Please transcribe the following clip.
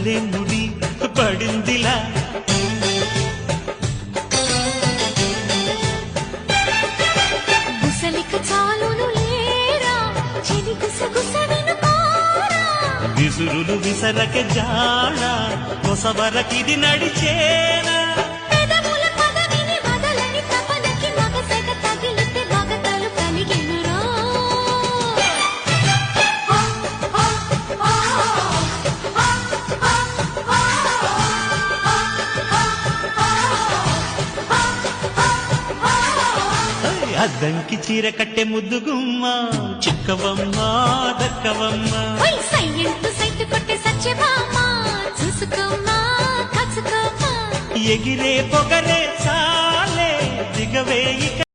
భలే ముడి పడిందిలా గుసలిక చాలును లేరా చెలి గుసగుస వినుకోరా విసురులు విసరక జాణ కొసవరకిది నడిచేనా పెదవుల పదవిని వదలని తపనకి మగసగ తగిలితే మగతలు కలిగెనురా అద్దంకి చీర కట్టె ముద్దుగుమ్మ చిక్కవమ్మ దక్కవమ్మ సైలెంట్ సైట్ కొట్టే సత్యభామ చూసుకోమ్మా కాచుకోమ్మా ఎగిరే పొగరే చాలే దిగవే ఇక